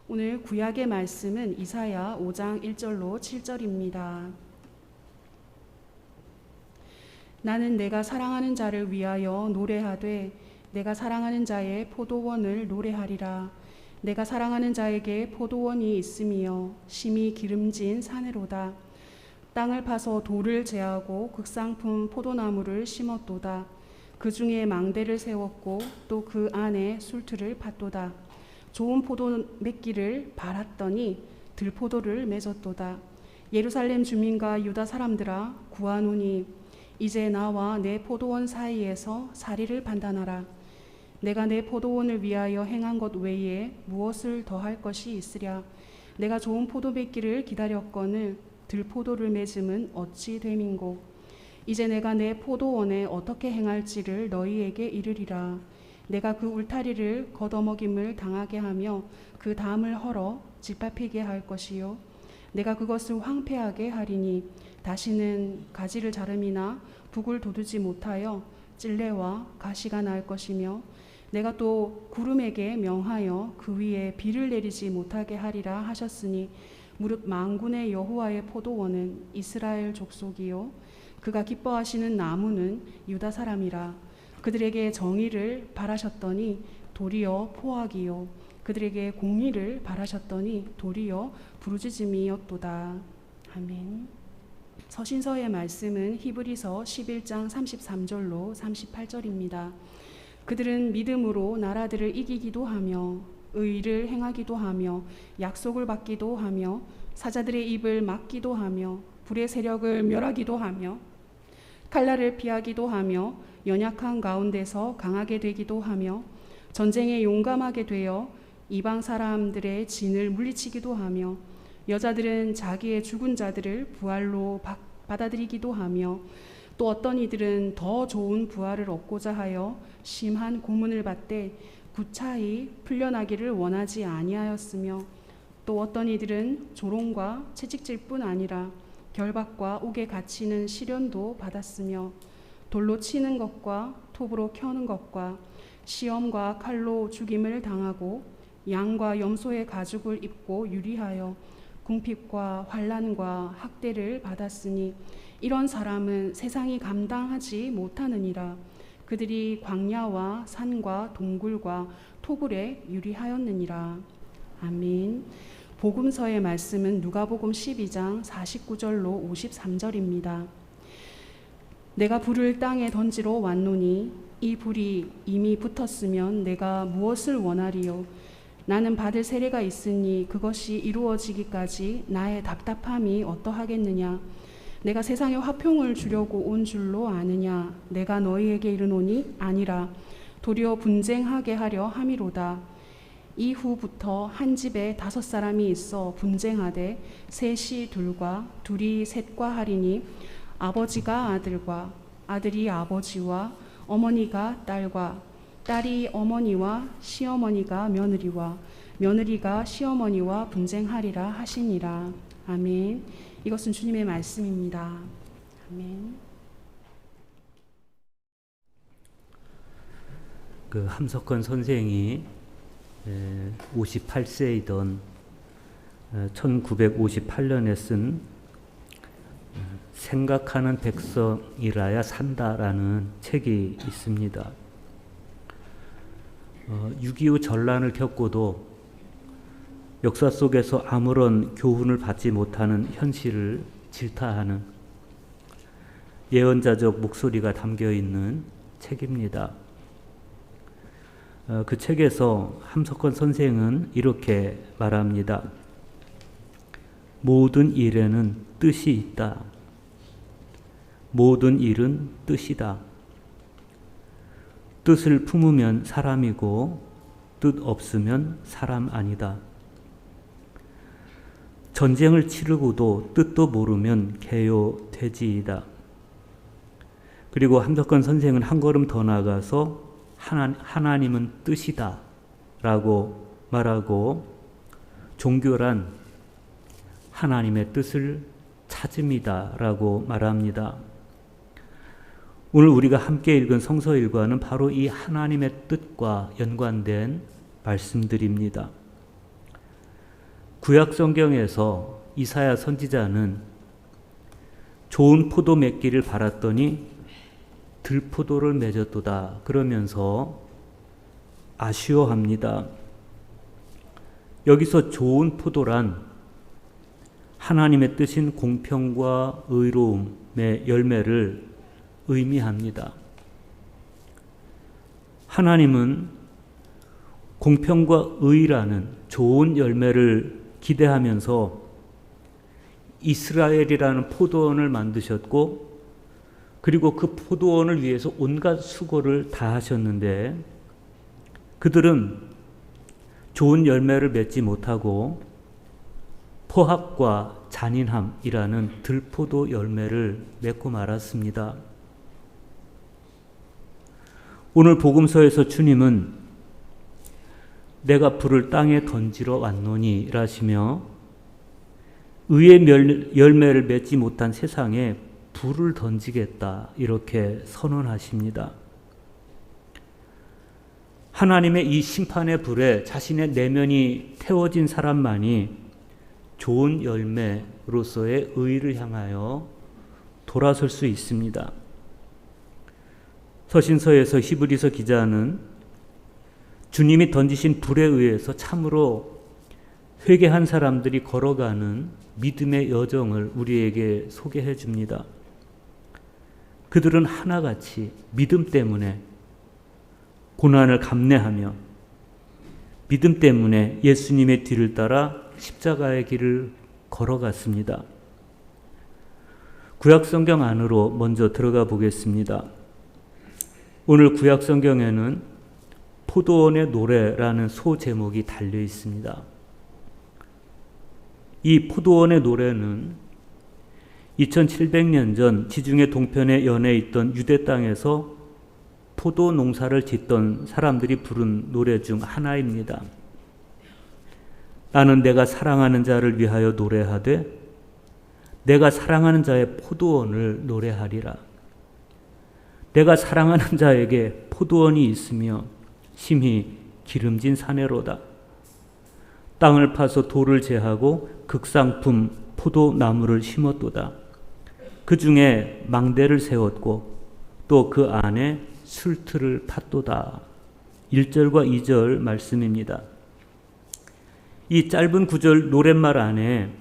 오늘 구약의 말씀은 이사야 5장 1절로 7절입니다. 나는 내가 사랑하는 자를 위하여 노래하되 내가 사랑하는 자의 포도원을 노래하리라. 내가 사랑하는 자에게 포도원이 있으며 심히 기름진 산으로다. 땅을 파서 돌을 제하고 극상품 포도나무를 심었도다. 그 중에 망대를 세웠고 또 그 안에 술틀을 팠도다. 좋은 포도 맺기를 바랐더니 들포도를 맺었도다. 예루살렘 주민과 유다 사람들아 구하노니 이제 나와 내 포도원 사이에서 사리를 판단하라. 내가 내 포도원을 위하여 행한 것 외에 무엇을 더할 것이 있으랴. 내가 좋은 포도 맺기를 기다렸거늘 들포도를 맺음은 어찌 됨인고. 이제 내가 내 포도원에 어떻게 행할지를 너희에게 이르리라. 내가 그 울타리를 걷어먹임을 당하게 하며 그 담을 헐어 짓밟히게 할 것이요. 내가 그것을 황폐하게 하리니 다시는 가지를 자름이나 북을 돋우지 못하여 찔레와 가시가 날 것이며 내가 또 구름에게 명하여 그 위에 비를 내리지 못하게 하리라 하셨으니 무릇 만군의 여호와의 포도원은 이스라엘 족속이요 그가 기뻐하시는 나무는 유다 사람이라. 그들에게 정의를 바라셨더니 도리어 포악이요 그들에게 공의를 바라셨더니 도리어 부르짖음이었도다. 아멘. 서신서의 말씀은 히브리서 11장 33절로 38절입니다. 그들은 믿음으로 나라들을 이기기도 하며 의를 행하기도 하며 약속을 받기도 하며 사자들의 입을 막기도 하며 불의 세력을 멸하기도 하며 칼날을 피하기도 하며 연약한 가운데서 강하게 되기도 하며 전쟁에 용감하게 되어 이방 사람들의 진을 물리치기도 하며 여자들은 자기의 죽은 자들을 부활로 받아들이기도 하며 또 어떤 이들은 더 좋은 부활을 얻고자 하여 심한 고문을 받되 구차히 풀려나기를 원하지 아니하였으며 또 어떤 이들은 조롱과 채찍질뿐 아니라 결박과 옥에 갇히는 시련도 받았으며 돌로 치는 것과 톱으로 켜는 것과 시험과 칼로 죽임을 당하고 양과 염소의 가죽을 입고 유리하여 궁핍과 환난과 학대를 받았으니 이런 사람은 세상이 감당하지 못하느니라. 그들이 광야와 산과 동굴과 토굴에 유리하였느니라. 아멘. 복음서의 말씀은 누가복음 12장 49절로 53절입니다. 내가 불을 땅에 던지러 왔노니 이 불이 이미 붙었으면 내가 무엇을 원하리요. 나는 받을 세례가 있으니 그것이 이루어지기까지 나의 답답함이 어떠하겠느냐. 내가 세상에 화평을 주려고 온 줄로 아느냐. 내가 너희에게 이르노니 아니라 도리어 분쟁하게 하려 함이로다. 이후부터 한 집에 5사람이 있어 분쟁하되 셋이 둘과 둘이 셋과 하리니 아버지가 아들과 아들이 아버지와 어머니가 딸과 딸이 어머니와 시어머니가 며느리와 며느리가 시어머니와 분쟁하리라 하시니라. 아멘. 이것은 주님의 말씀입니다. 아멘. 그 함석헌 선생이 58세이던 1958년에 쓴 생각하는 백성이라야 산다라는 책이 있습니다. 6.25 전란을 겪고도 역사 속에서 아무런 교훈을 받지 못하는 현실을 질타하는 예언자적 목소리가 담겨 있는 책입니다. 그 책에서 함석헌 선생은 이렇게 말합니다. 모든 일에는 뜻이 있다. 모든 일은 뜻이다. 뜻을 품으면 사람이고 뜻 없으면 사람 아니다. 전쟁을 치르고도 뜻도 모르면 개요 돼지이다. 그리고 함석헌 선생은 한 걸음 더 나가서 하나님은 뜻이다 라고 말하고 종교란 하나님의 뜻을 찾음이다 라고 말합니다. 오늘 우리가 함께 읽은 성서 일과는 바로 이 하나님의 뜻과 연관된 말씀들입니다. 구약 성경에서 이사야 선지자는 좋은 포도 맺기를 바랐더니 들포도를 맺었도다 그러면서 아쉬워합니다. 여기서 좋은 포도란 하나님의 뜻인 공평과 의로움의 열매를 의미합니다. 하나님은 공평과 의라는 좋은 열매를 기대하면서 이스라엘이라는 포도원을 만드셨고, 그리고 그 포도원을 위해서 온갖 수고를 다하셨는데 그들은 좋은 열매를 맺지 못하고 포학과 잔인함이라는 들포도 열매를 맺고 말았습니다. 오늘 복음서에서 주님은 내가 불을 땅에 던지러 왔노니 라시며 의의 열매를 맺지 못한 세상에 불을 던지겠다 이렇게 선언하십니다. 하나님의 이 심판의 불에 자신의 내면이 태워진 사람만이 좋은 열매로서의 의를 향하여 돌아설 수 있습니다. 서신서에서 히브리서 기자는 주님이 던지신 불에 의해서 참으로 회개한 사람들이 걸어가는 믿음의 여정을 우리에게 소개해 줍니다. 그들은 하나같이 믿음 때문에 고난을 감내하며 믿음 때문에 예수님의 뒤를 따라 십자가의 길을 걸어갔습니다. 구약성경 안으로 먼저 들어가 보겠습니다. 오늘 구약성경에는 포도원의 노래라는 소제목이 달려 있습니다. 이 포도원의 노래는 2700년 전 지중해 동편에 연해 있던 유대 땅에서 포도 농사를 짓던 사람들이 부른 노래 중 하나입니다. 나는 내가 사랑하는 자를 위하여 노래하되 내가 사랑하는 자의 포도원을 노래하리라. 내가 사랑하는 자에게 포도원이 있으며 심히 기름진 사내로다. 땅을 파서 돌을 제하고 극상품 포도나무를 심었도다. 그 중에 망대를 세웠고 또 그 안에 술틀을 팠도다. 1절과 2절 말씀입니다. 이 짧은 구절 노랫말 안에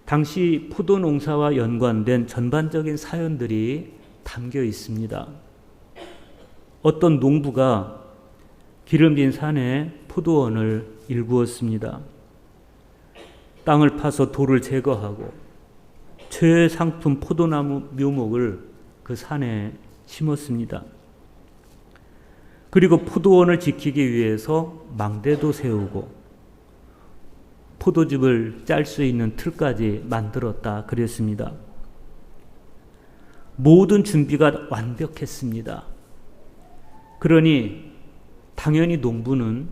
당시 포도 농사와 연관된 전반적인 사연들이 담겨 있습니다. 어떤 농부가 기름진 산에 포도원을 일구었습니다. 땅을 파서 돌을 제거하고 최상품 포도나무 묘목을 그 산에 심었습니다. 그리고 포도원을 지키기 위해서 망대도 세우고 포도즙을 짤 수 있는 틀까지 만들었다 그랬습니다. 모든 준비가 완벽했습니다. 그러니 당연히 농부는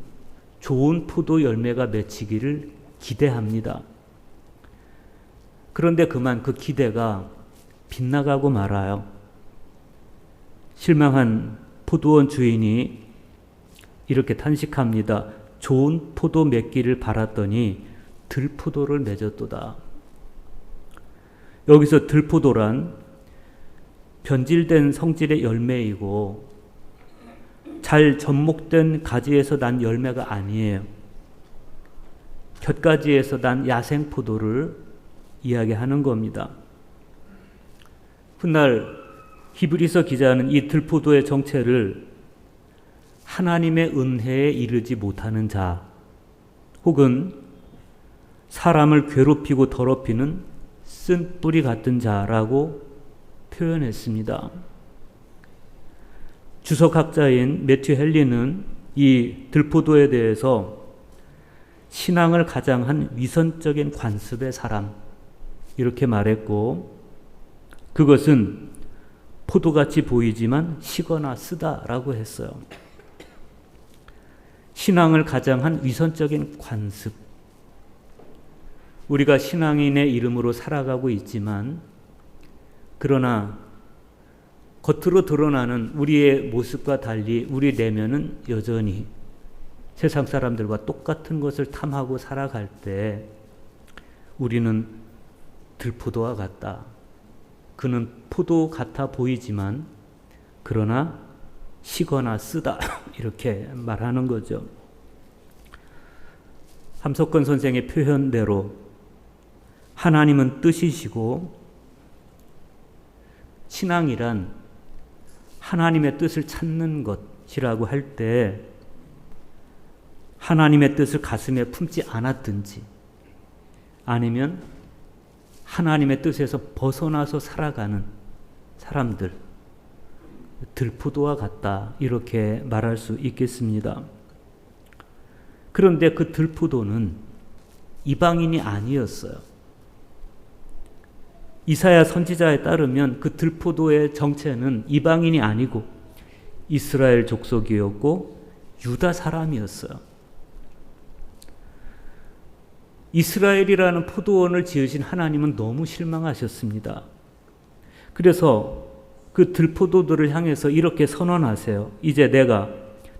좋은 포도 열매가 맺히기를 기대합니다. 그런데 그만 그 기대가 빗나가고 말아요. 실망한 포도원 주인이 이렇게 탄식합니다. 좋은 포도 맺기를 바랐더니 들포도를 맺었도다. 여기서 들포도란 변질된 성질의 열매이고 잘 접목된 가지에서 난 열매가 아니에요. 곁가지에서 난 야생 포도를 이야기하는 겁니다. 훗날 히브리서 기자는 이 들포도의 정체를 하나님의 은혜에 이르지 못하는 자 혹은 사람을 괴롭히고 더럽히는 쓴 뿌리 같은 자라고 표현했습니다. 주석학자인 매튜 헨리는 이 들포도에 대해서 신앙을 가장한 위선적인 관습의 사람 이렇게 말했고 그것은 포도같이 보이지만 시거나 쓰다라고 했어요. 신앙을 가장한 위선적인 관습. 우리가 신앙인의 이름으로 살아가고 있지만 그러나 겉으로 드러나는 우리의 모습과 달리 우리 내면은 여전히 세상 사람들과 똑같은 것을 탐하고 살아갈 때 우리는 들포도와 같다. 그는 포도 같아 보이지만 그러나 시거나 쓰다 이렇게 말하는 거죠. 함석권 선생의 표현대로 하나님은 뜻이시고 신앙이란 하나님의 뜻을 찾는 것이라고 할 때 하나님의 뜻을 가슴에 품지 않았든지 아니면 하나님의 뜻에서 벗어나서 살아가는 사람들, 들포도와 같다 이렇게 말할 수 있겠습니다. 그런데 그 들포도는 이방인이 아니었어요. 이사야 선지자에 따르면 그 들포도의 정체는 이방인이 아니고 이스라엘 족속이었고 유다 사람이었어요. 이스라엘이라는 포도원을 지으신 하나님은 너무 실망하셨습니다. 그래서 그 들포도들을 향해서 이렇게 선언하세요. 이제 내가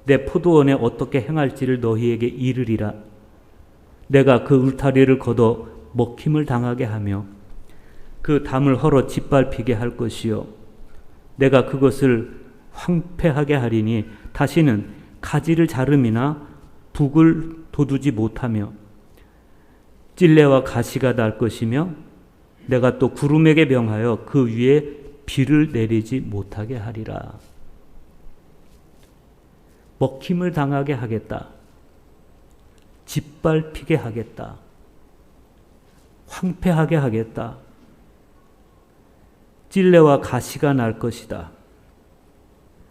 내 포도원에 어떻게 행할지를 너희에게 이르리라. 내가 그 울타리를 걷어 먹힘을 당하게 하며 그 담을 헐어 짓밟히게 할 것이요 내가 그것을 황폐하게 하리니 다시는 가지를 자름이나 북을 돋우지 못하며 찔레와 가시가 날 것이며 내가 또 구름에게 명하여 그 위에 비를 내리지 못하게 하리라. 먹힘을 당하게 하겠다. 짓밟히게 하겠다. 황폐하게 하겠다. 찔레와 가시가 날 것이다.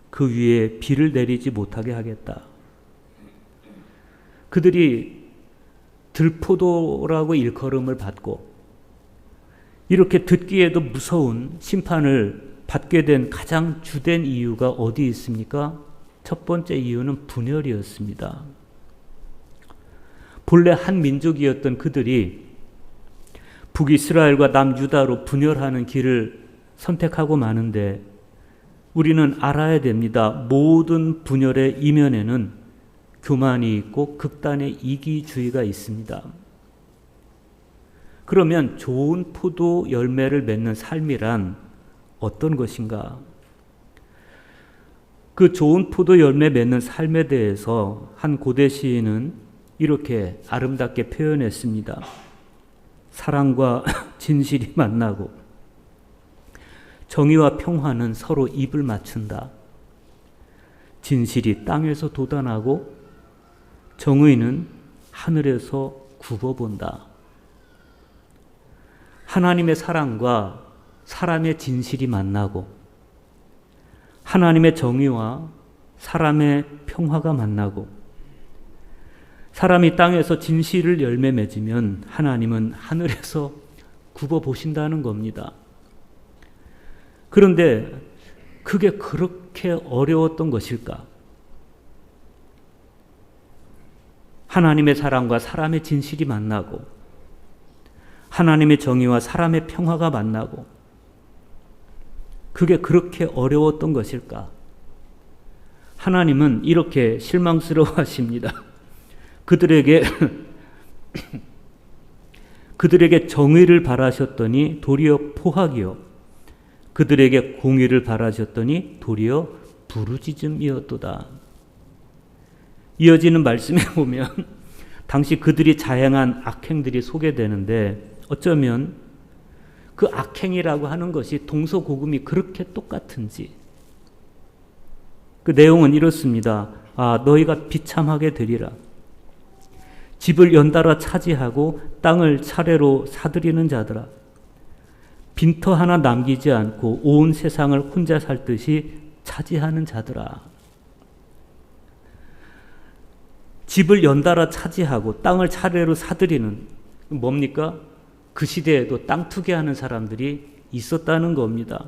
그 위에 비를 내리지 못하게 하겠다. 그들이 들포도라고 일컬음을 받고 이렇게 듣기에도 무서운 심판을 받게 된 가장 주된 이유가 어디 있습니까? 첫 번째 이유는 분열이었습니다. 본래 한 민족이었던 그들이 북이스라엘과 남유다로 분열하는 길을 선택하고 마는데 우리는 알아야 됩니다. 모든 분열의 이면에는 교만이 있고 극단의 이기주의가 있습니다. 그러면 좋은 포도 열매를 맺는 삶이란 어떤 것인가? 그 좋은 포도 열매 맺는 삶에 대해서 한 고대 시인은 이렇게 아름답게 표현했습니다. 사랑과 진실이 만나고 정의와 평화는 서로 입을 맞춘다. 진실이 땅에서 돋아나고 정의는 하늘에서 굽어본다. 하나님의 사랑과 사람의 진실이 만나고 하나님의 정의와 사람의 평화가 만나고 사람이 땅에서 진실을 열매 맺으면 하나님은 하늘에서 굽어보신다는 겁니다. 그런데 그게 그렇게 어려웠던 것일까? 하나님의 사랑과 사람의 진실이 만나고 하나님의 정의와 사람의 평화가 만나고 그게 그렇게 어려웠던 것일까? 하나님은 이렇게 실망스러워하십니다. 그들에게 정의를 바라셨더니 도리어 포악이요 그들에게 공의를 바라셨더니 도리어 부르짖음이었도다. 이어지는 말씀에 보면 당시 그들이 자행한 악행들이 소개되는데 어쩌면 그 악행이라고 하는 것이 동서고금이 그렇게 똑같은지 그 내용은 이렇습니다. 너희가 비참하게 되리라. 집을 연달아 차지하고 땅을 차례로 사들이는 자들아. 빈터 하나 남기지 않고 온 세상을 혼자 살 듯이 차지하는 자들아. 집을 연달아 차지하고 땅을 차례로 사들이는 뭡니까? 그 시대에도 땅 투기하는 사람들이 있었다는 겁니다.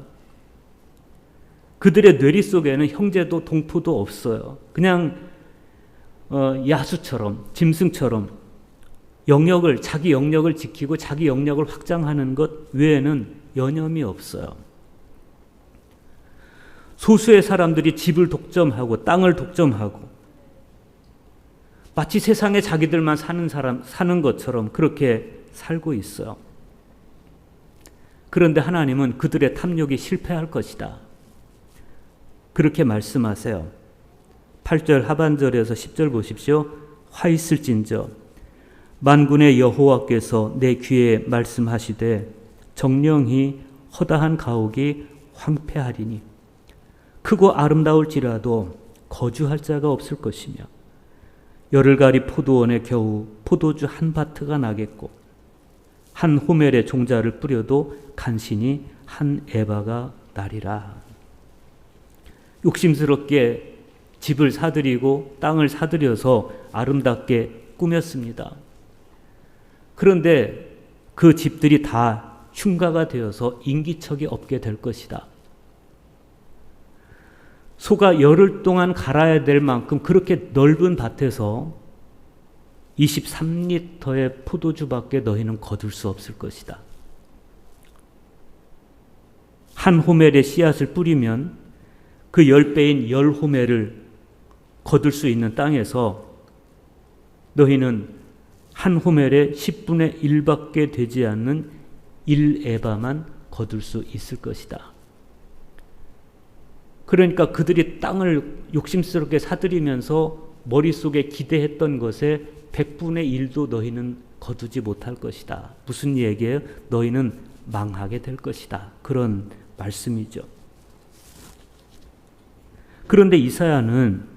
그들의 뇌리 속에는 형제도 동포도 없어요. 그냥 야수처럼 짐승처럼 자기 영역을 지키고 자기 영역을 확장하는 것 외에는 여념이 없어요. 소수의 사람들이 집을 독점하고 땅을 독점하고 마치 세상에 자기들만 사는 것처럼 그렇게 살고 있어요. 그런데 하나님은 그들의 탐욕이 실패할 것이다. 그렇게 말씀하세요. 8절 하반절에서 10절 보십시오. 화 있을진저 만군의 여호와께서 내 귀에 말씀하시되 정령이 허다한 가옥이 황폐하리니 크고 아름다울지라도 거주할 자가 없을 것이며 열흘가리 포도원에 겨우 포도주 한 바트가 나겠고 한 호멜에 종자를 뿌려도 간신히 한 에바가 나리라. 욕심스럽게 집을 사들이고 땅을 사들여서 아름답게 꾸몄습니다. 그런데 그 집들이 다 흉가가 되어서 인기척이 없게 될 것이다. 소가 열흘 동안 갈아야 될 만큼 그렇게 넓은 밭에서 23리터의 포도주밖에 너희는 거둘 수 없을 것이다. 한 호멜에 씨앗을 뿌리면 그 10배인 10호멜을 거둘 수 있는 땅에서 너희는 한 호멜에 10분의 1밖에 되지 않는 1에바만 거둘 수 있을 것이다. 그러니까 그들이 땅을 욕심스럽게 사들이면서 머릿속에 기대했던 것에 100분의 1도 너희는 거두지 못할 것이다. 무슨 얘기예요? 너희는 망하게 될 것이다. 그런 말씀이죠. 그런데 이사야는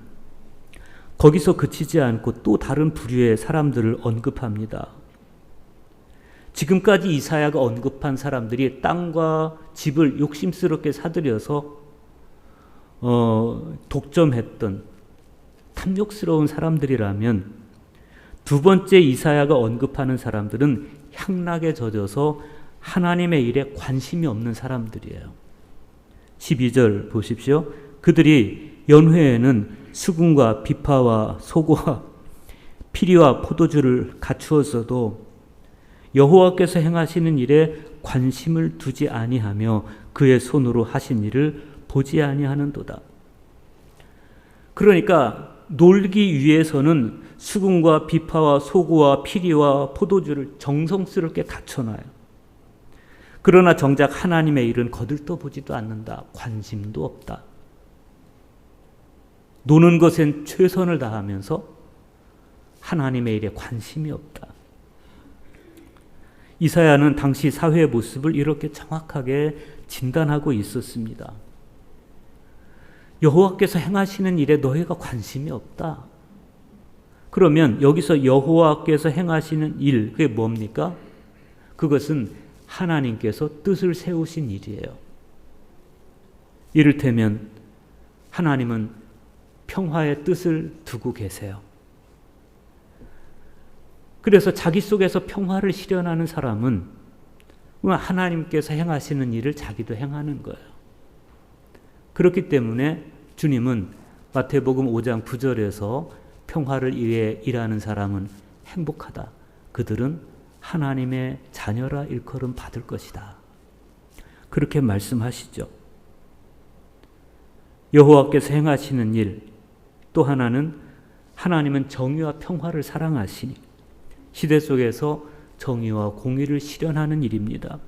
거기서 그치지 않고 또 다른 부류의 사람들을 언급합니다. 지금까지 이사야가 언급한 사람들이 땅과 집을 욕심스럽게 사들여서 독점했던 탐욕스러운 사람들이라면 두 번째 이사야가 언급하는 사람들은 향락에 젖어서 하나님의 일에 관심이 없는 사람들이에요. 12절 보십시오. 그들이 연회에는 수금과 비파와 소고와 피리와 포도주를 갖추었어도 여호와께서 행하시는 일에 관심을 두지 아니하며 그의 손으로 하신 일을 보지 아니하는도다. 그러니까 놀기 위해서는 수금과 비파와 소고와 피리와 포도주를 정성스럽게 갖춰놔요. 그러나 정작 하나님의 일은 거들떠보지도 않는다. 관심도 없다. 노는 것엔 최선을 다하면서 하나님의 일에 관심이 없다. 이사야는 당시 사회의 모습을 이렇게 정확하게 진단하고 있었습니다. 여호와께서 행하시는 일에 너희가 관심이 없다. 그러면 여기서 여호와께서 행하시는 일, 그게 뭡니까? 그것은 하나님께서 뜻을 세우신 일이에요. 이를테면 하나님은 평화의 뜻을 두고 계세요. 그래서 자기 속에서 평화를 실현하는 사람은 하나님께서 행하시는 일을 자기도 행하는 거예요. 그렇기 때문에 주님은 마태복음 5장 9절에서 평화를 위해 일하는 사람은 행복하다. 그들은 하나님의 자녀라 일컬음 받을 것이다. 그렇게 말씀하시죠. 여호와께서 행하시는 일, 또 하나는 하나님은 정의와 평화를 사랑하시니 시대 속에서 정의와 공의를 실현하는 일입니다.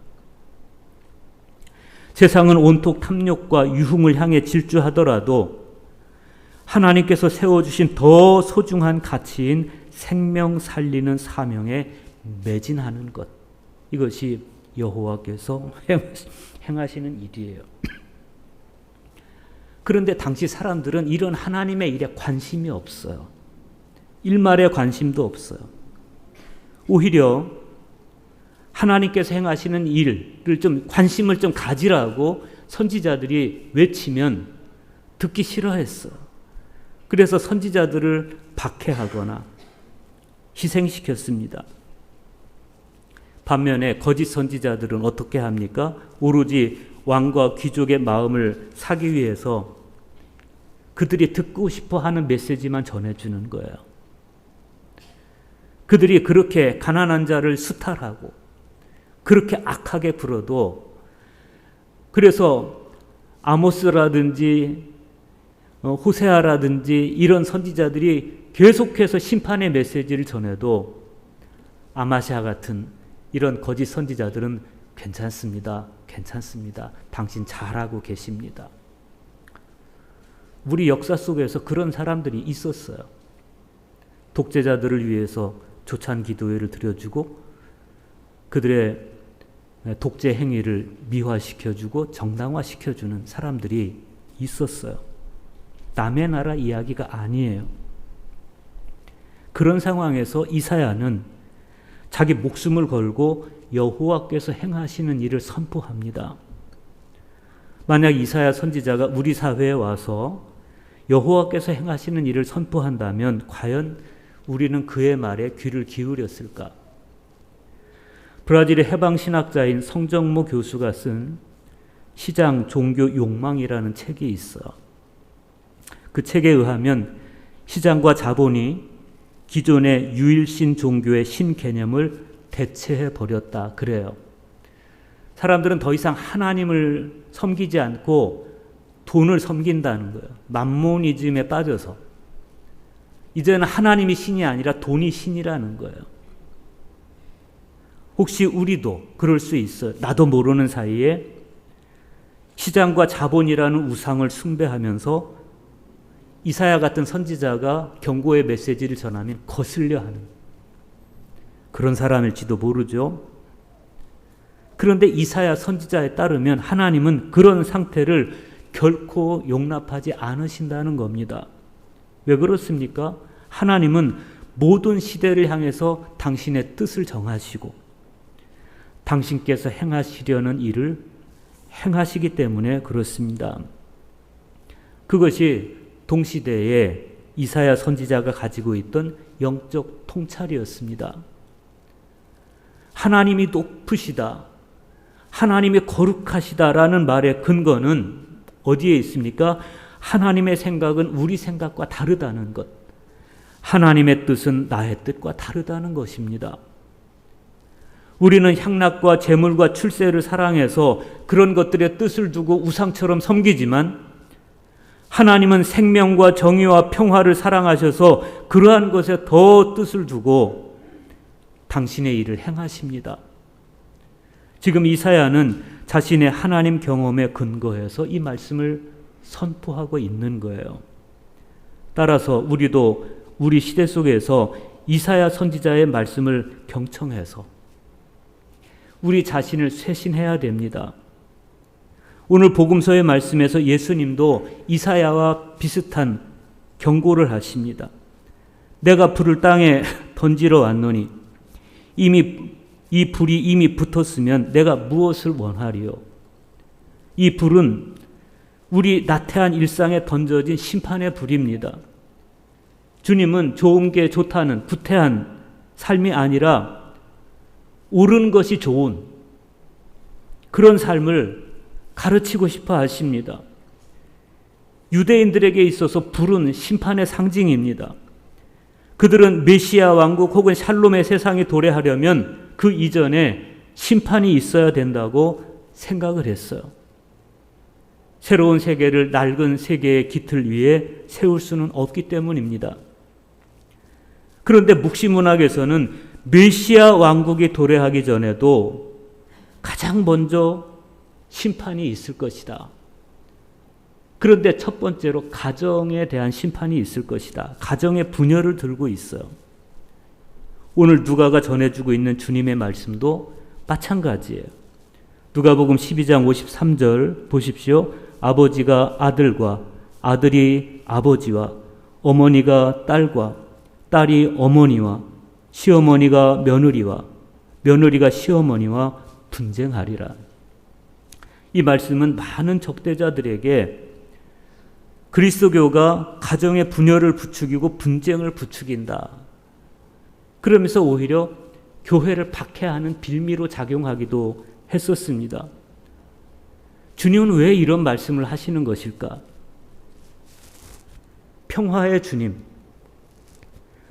세상은 온통 탐욕과 유흥을 향해 질주하더라도 하나님께서 세워주신 더 소중한 가치인 생명 살리는 사명에 매진하는 것, 이것이 여호와께서 행하시는 일이에요. 그런데 당시 사람들은 이런 하나님의 일에 관심이 없어요. 일말의 관심도 없어요. 오히려 하나님께서 행하시는 일을 좀 관심을 좀 가지라고 선지자들이 외치면 듣기 싫어했어. 그래서 선지자들을 박해하거나 희생시켰습니다. 반면에 거짓 선지자들은 어떻게 합니까? 오로지 왕과 귀족의 마음을 사기 위해서 그들이 듣고 싶어 하는 메시지만 전해주는 거예요. 그들이 그렇게 가난한 자를 수탈하고 그렇게 악하게 굴어도, 그래서 아모스라든지 호세아라든지 이런 선지자들이 계속해서 심판의 메시지를 전해도 아마시아 같은 이런 거짓 선지자들은 괜찮습니다. 괜찮습니다. 당신 잘하고 계십니다. 우리 역사 속에서 그런 사람들이 있었어요. 독재자들을 위해서 조찬 기도회를 드려주고 그들의 독재 행위를 미화시켜주고 정당화시켜주는 사람들이 있었어요. 남의 나라 이야기가 아니에요. 그런 상황에서 이사야는 자기 목숨을 걸고 여호와께서 행하시는 일을 선포합니다. 만약 이사야 선지자가 우리 사회에 와서 여호와께서 행하시는 일을 선포한다면 과연 우리는 그의 말에 귀를 기울였을까? 브라질의 해방신학자인 성정모 교수가 쓴 시장 종교 욕망이라는 책이 있어. 그 책에 의하면 시장과 자본이 기존의 유일신 종교의 신개념을 대체해 버렸다 그래요. 사람들은 더 이상 하나님을 섬기지 않고 돈을 섬긴다는 거예요. 맘모니즘에 빠져서 이제는 하나님이 신이 아니라 돈이 신이라는 거예요. 혹시 우리도 그럴 수 있어요. 나도 모르는 사이에 시장과 자본이라는 우상을 숭배하면서 이사야 같은 선지자가 경고의 메시지를 전하면 거슬려 하는 그런 사람일지도 모르죠. 그런데 이사야 선지자에 따르면 하나님은 그런 상태를 결코 용납하지 않으신다는 겁니다. 왜 그렇습니까? 하나님은 모든 시대를 향해서 당신의 뜻을 정하시고 당신께서 행하시려는 일을 행하시기 때문에 그렇습니다. 그것이 동시대에 이사야 선지자가 가지고 있던 영적 통찰이었습니다. 하나님이 높으시다, 하나님이 거룩하시다라는 말의 근거는 어디에 있습니까? 하나님의 생각은 우리 생각과 다르다는 것, 하나님의 뜻은 나의 뜻과 다르다는 것입니다. 우리는 향락과 재물과 출세를 사랑해서 그런 것들의 뜻을 두고 우상처럼 섬기지만 하나님은 생명과 정의와 평화를 사랑하셔서 그러한 것에 더 뜻을 두고 당신의 일을 행하십니다. 지금 이사야는 자신의 하나님 경험에 근거해서 이 말씀을 선포하고 있는 거예요. 따라서 우리도 우리 시대 속에서 이사야 선지자의 말씀을 경청해서 우리 자신을 쇄신해야 됩니다. 오늘 복음서의 말씀에서 예수님도 이사야와 비슷한 경고를 하십니다. 내가 불을 땅에 던지러 왔노니 이 불이 이미 붙었으면 내가 무엇을 원하리요? 이 불은 우리 나태한 일상에 던져진 심판의 불입니다. 주님은 좋은 게 좋다는 구태한 삶이 아니라 옳은 것이 좋은 그런 삶을 가르치고 싶어 하십니다. 유대인들에게 있어서 불은 심판의 상징입니다. 그들은 메시아 왕국 혹은 샬롬의 세상이 도래하려면 그 이전에 심판이 있어야 된다고 생각을 했어요. 새로운 세계를 낡은 세계의 기틀 위에 세울 수는 없기 때문입니다. 그런데 묵시문학에서는 메시아 왕국이 도래하기 전에도 가장 먼저 심판이 있을 것이다. 그런데 첫 번째로 가정에 대한 심판이 있을 것이다. 가정의 분열을 들고 있어요. 오늘 누가가 전해주고 있는 주님의 말씀도 마찬가지예요. 누가복음 12장 53절 보십시오. 아버지가 아들과 아들이 아버지와 어머니가 딸과 딸이 어머니와 시어머니가 며느리와 며느리가 시어머니와 분쟁하리라. 이 말씀은 많은 적대자들에게 그리스도교가 가정의 분열을 부추기고 분쟁을 부추긴다. 그러면서 오히려 교회를 박해하는 빌미로 작용하기도 했었습니다. 주님은 왜 이런 말씀을 하시는 것일까? 평화의 주님,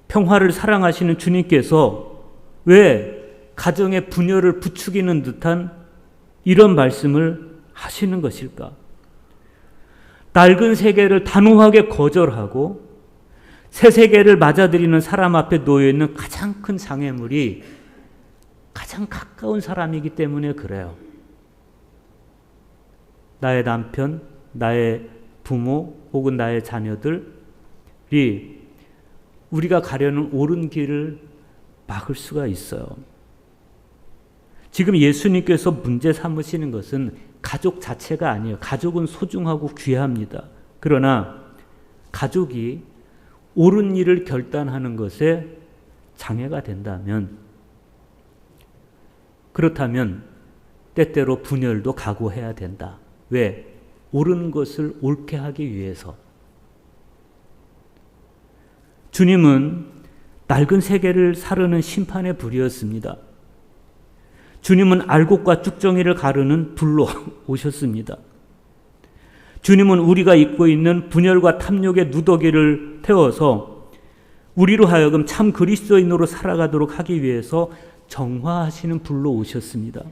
평화를 사랑하시는 주님께서 왜 가정의 분열을 부추기는 듯한 이런 말씀을 하시는 것일까? 낡은 세계를 단호하게 거절하고 새 세계를 맞아들이는 사람 앞에 놓여 있는 가장 큰 장애물이 가장 가까운 사람이기 때문에 그래요. 나의 남편, 나의 부모 혹은 나의 자녀들이 우리가 가려는 옳은 길을 막을 수가 있어요. 지금 예수님께서 문제 삼으시는 것은 가족 자체가 아니에요. 가족은 소중하고 귀합니다. 그러나 가족이 옳은 일을 결단하는 것에 장애가 된다면, 그렇다면 때때로 분열도 각오해야 된다. 왜? 옳은 것을 옳게 하기 위해서. 주님은 낡은 세계를 사르는 심판의 불이었습니다. 주님은 알곡과 쭉정이를 가르는 불로 오셨습니다. 주님은 우리가 입고 있는 분열과 탐욕의 누더기를 태워서 우리로 하여금 참 그리스도인으로 살아가도록 하기 위해서 정화하시는 불로 오셨습니다.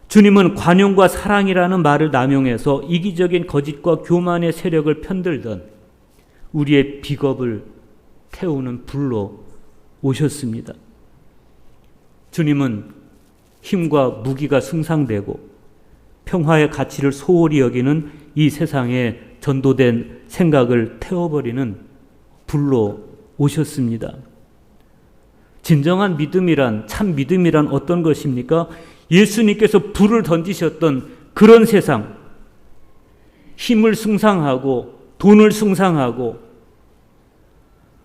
주님은 관용과 사랑이라는 말을 남용해서 이기적인 거짓과 교만의 세력을 편들던 우리의 비겁을 태우는 불로 오셨습니다. 주님은 힘과 무기가 숭상되고 평화의 가치를 소홀히 여기는 이 세상에 전도된 생각을 태워버리는 불로 오셨습니다. 진정한 믿음이란, 참 믿음이란 어떤 것입니까? 예수님께서 불을 던지셨던 그런 세상, 힘을 숭상하고 돈을 숭상하고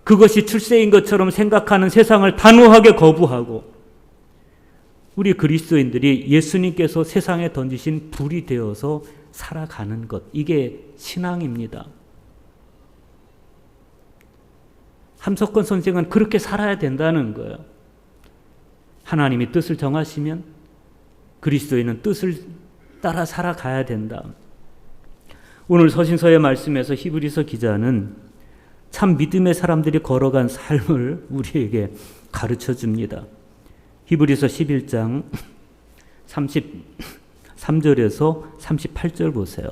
그것이 출세인 것처럼 생각하는 세상을 단호하게 거부하고 우리 그리스도인들이 예수님께서 세상에 던지신 불이 되어서 살아가는 것, 이게 신앙입니다. 함석권 선생은 그렇게 살아야 된다는 거예요. 하나님이 뜻을 정하시면 그리스도인은 뜻을 따라 살아가야 된다. 오늘 서신서의 말씀에서 히브리서 기자는 참 믿음의 사람들이 걸어간 삶을 우리에게 가르쳐 줍니다. 히브리서 11장 33절에서 38절 보세요.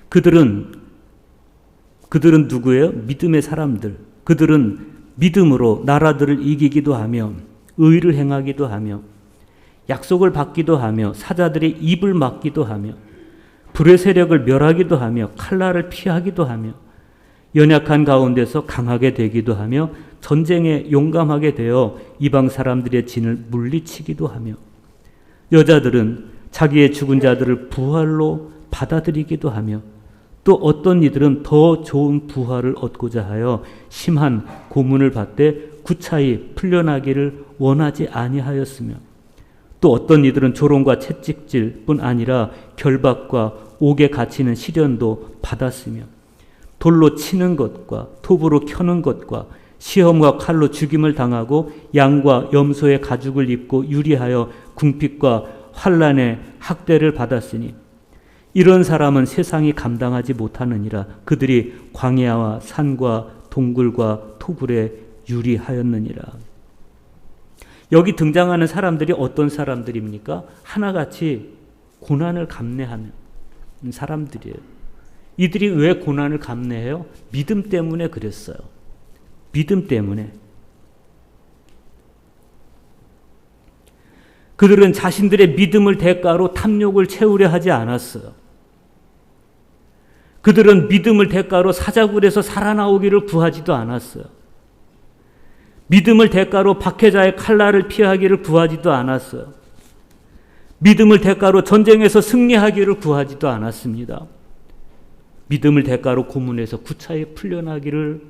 그들은 누구예요? 믿음의 사람들. 그들은 믿음으로 나라들을 이기기도 하며 의를 행하기도 하며 약속을 받기도 하며 사자들의 입을 막기도 하며 불의 세력을 멸하기도 하며 칼날을 피하기도 하며 연약한 가운데서 강하게 되기도 하며 전쟁에 용감하게 되어 이방 사람들의 진을 물리치기도 하며 여자들은 자기의 죽은 자들을 부활로 받아들이기도 하며 또 어떤 이들은 더 좋은 부활을 얻고자 하여 심한 고문을 받되 구차히 풀려나기를 원하지 아니하였으며 또 어떤 이들은 조롱과 채찍질 뿐 아니라 결박과 옥에 갇히는 시련도 받았으며 돌로 치는 것과 톱으로 켜는 것과 시험과 칼로 죽임을 당하고 양과 염소의 가죽을 입고 유리하여 궁핍과 환난의 학대를 받았으니 이런 사람은 세상이 감당하지 못하느니라. 그들이 광야와 산과 동굴과 토굴에 유리하였느니라. 여기 등장하는 사람들이 어떤 사람들입니까? 하나같이 고난을 감내하는 사람들이에요. 이들이 왜 고난을 감내해요? 믿음 때문에 그랬어요. 믿음 때문에. 그들은 자신들의 믿음을 대가로 탐욕을 채우려 하지 않았어요. 그들은 믿음을 대가로 사자굴에서 살아나오기를 구하지도 않았어요. 믿음을 대가로 박해자의 칼날을 피하기를 구하지도 않았어요. 믿음을 대가로 전쟁에서 승리하기를 구하지도 않았습니다. 믿음을 대가로 고문에서 구차히 풀려나기를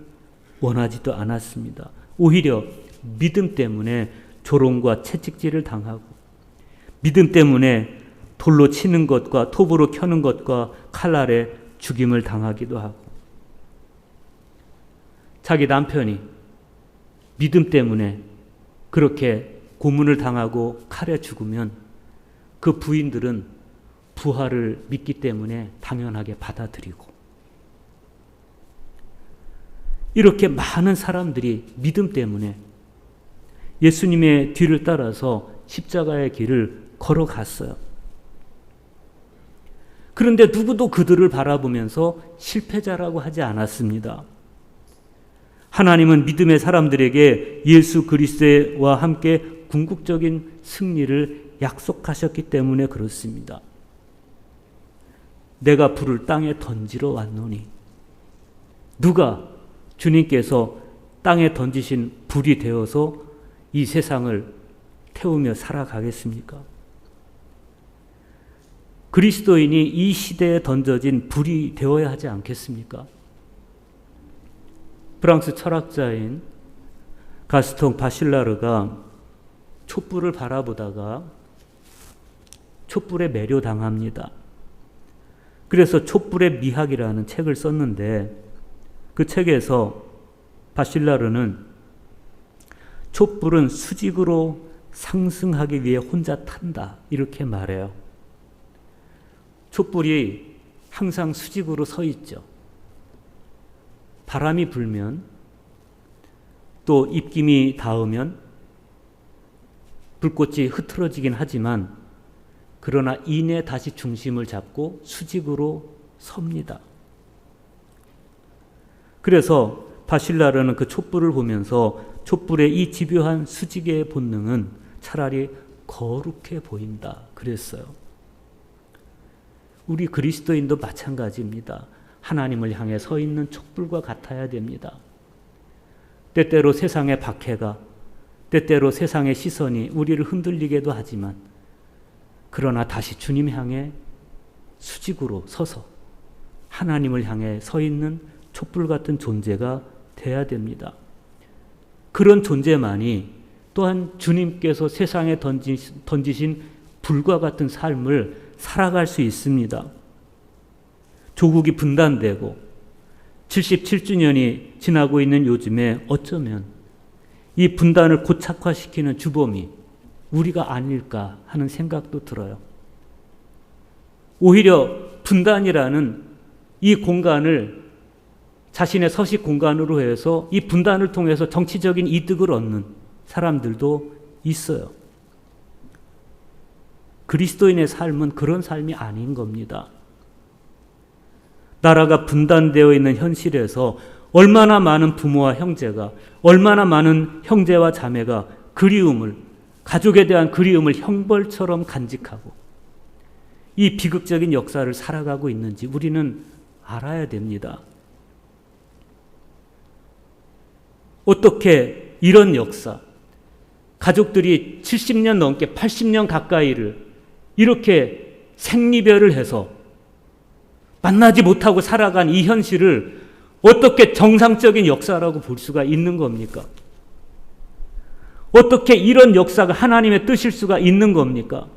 원하지도 않았습니다. 오히려 믿음 때문에 조롱과 채찍질을 당하고 믿음 때문에 돌로 치는 것과 톱으로 켜는 것과 칼날에 죽임을 당하기도 하고 자기 남편이 믿음 때문에 그렇게 고문을 당하고 칼에 죽으면 그 부인들은 부활을 믿기 때문에 당연하게 받아들이고 이렇게 많은 사람들이 믿음 때문에 예수님의 뒤를 따라서 십자가의 길을 걸어갔어요. 그런데 누구도 그들을 바라보면서 실패자라고 하지 않았습니다. 하나님은 믿음의 사람들에게 예수 그리스도와 함께 궁극적인 승리를 약속하셨기 때문에 그렇습니다. 내가 불을 땅에 던지러 왔노니, 누가 주님께서 땅에 던지신 불이 되어서 이 세상을 태우며 살아가겠습니까? 그리스도인이 이 시대에 던져진 불이 되어야 하지 않겠습니까? 프랑스 철학자인 가스통 바실라르가 촛불을 바라보다가 촛불에 매료당합니다. 그래서 촛불의 미학이라는 책을 썼는데, 그 책에서 바실라르는 촛불은 수직으로 상승하기 위해 혼자 탄다, 이렇게 말해요. 촛불이 항상 수직으로 서 있죠. 바람이 불면, 또 입김이 닿으면 불꽃이 흐트러지긴 하지만, 그러나 이내 다시 중심을 잡고 수직으로 섭니다. 그래서 바실라르는 그 촛불을 보면서 촛불의 이 집요한 수직의 본능은 차라리 거룩해 보인다, 그랬어요. 우리 그리스도인도 마찬가지입니다. 하나님을 향해 서 있는 촛불과 같아야 됩니다. 때때로 세상의 박해가, 때때로 세상의 시선이 우리를 흔들리게도 하지만, 그러나 다시 주님 향해 수직으로 서서 하나님을 향해 서 있는 촛불 같은 존재가 돼야 됩니다. 그런 존재만이 또한 주님께서 세상에 던지신 불과 같은 삶을 살아갈 수 있습니다. 조국이 분단되고 77주년이 지나고 있는 요즘에 어쩌면 이 분단을 고착화시키는 주범이 우리가 아닐까 하는 생각도 들어요. 오히려 분단이라는 이 공간을 자신의 서식 공간으로 해서 이 분단을 통해서 정치적인 이득을 얻는 사람들도 있어요. 그리스도인의 삶은 그런 삶이 아닌 겁니다. 나라가 분단되어 있는 현실에서 얼마나 많은 부모와 형제가, 얼마나 많은 형제와 자매가 그리움을, 가족에 대한 그리움을 형벌처럼 간직하고 이 비극적인 역사를 살아가고 있는지 우리는 알아야 됩니다. 어떻게 이런 역사, 가족들이 70년 넘게 80년 가까이를 이렇게 생리별을 해서 만나지 못하고 살아간 이 현실을 어떻게 정상적인 역사라고 볼 수가 있는 겁니까? 어떻게 이런 역사가 하나님의 뜻일 수가 있는 겁니까?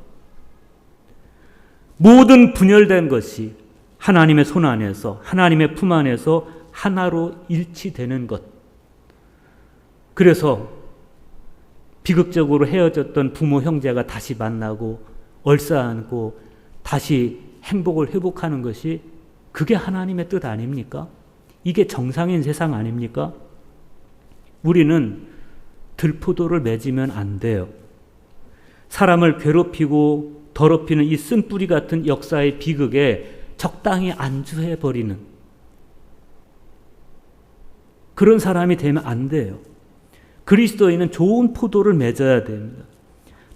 모든 분열된 것이 하나님의 손 안에서, 하나님의 품 안에서 하나로 일치되는 것. 그래서 비극적으로 헤어졌던 부모 형제가 다시 만나고 얼싸안고 다시 행복을 회복하는 것이, 그게 하나님의 뜻 아닙니까? 이게 정상인 세상 아닙니까? 우리는 들포도를 맺으면 안 돼요. 사람을 괴롭히고 더럽히는 이 쓴뿌리 같은 역사의 비극에 적당히 안주해버리는 그런 사람이 되면 안 돼요. 그리스도인은 좋은 포도를 맺어야 됩니다.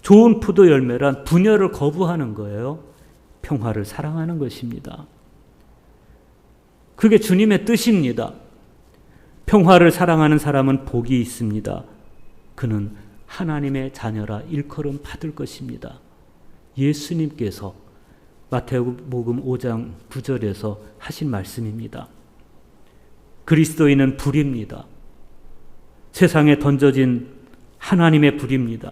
좋은 포도 열매란 분열을 거부하는 거예요. 평화를 사랑하는 것입니다. 그게 주님의 뜻입니다. 평화를 사랑하는 사람은 복이 있습니다. 그는 하나님의 자녀라 일컬음 받을 것입니다. 예수님께서 마태복음 5장 9절에서 하신 말씀입니다. 그리스도인은 불입니다. 세상에 던져진 하나님의 불입니다.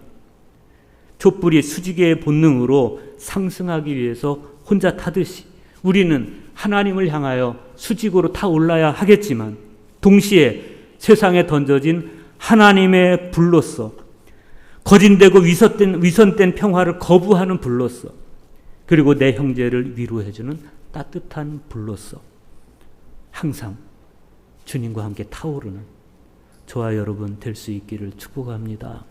촛불이 수직의 본능으로 상승하기 위해서 혼자 타듯이 우리는 하나님을 향하여 수직으로 타올라야 하겠지만, 동시에 세상에 던져진 하나님의 불로서, 거짓되고 위선된 평화를 거부하는 불로서, 그리고 내 형제를 위로해주는 따뜻한 불로서 항상 주님과 함께 타오르는 저와 여러분 될 수 있기를 축복합니다.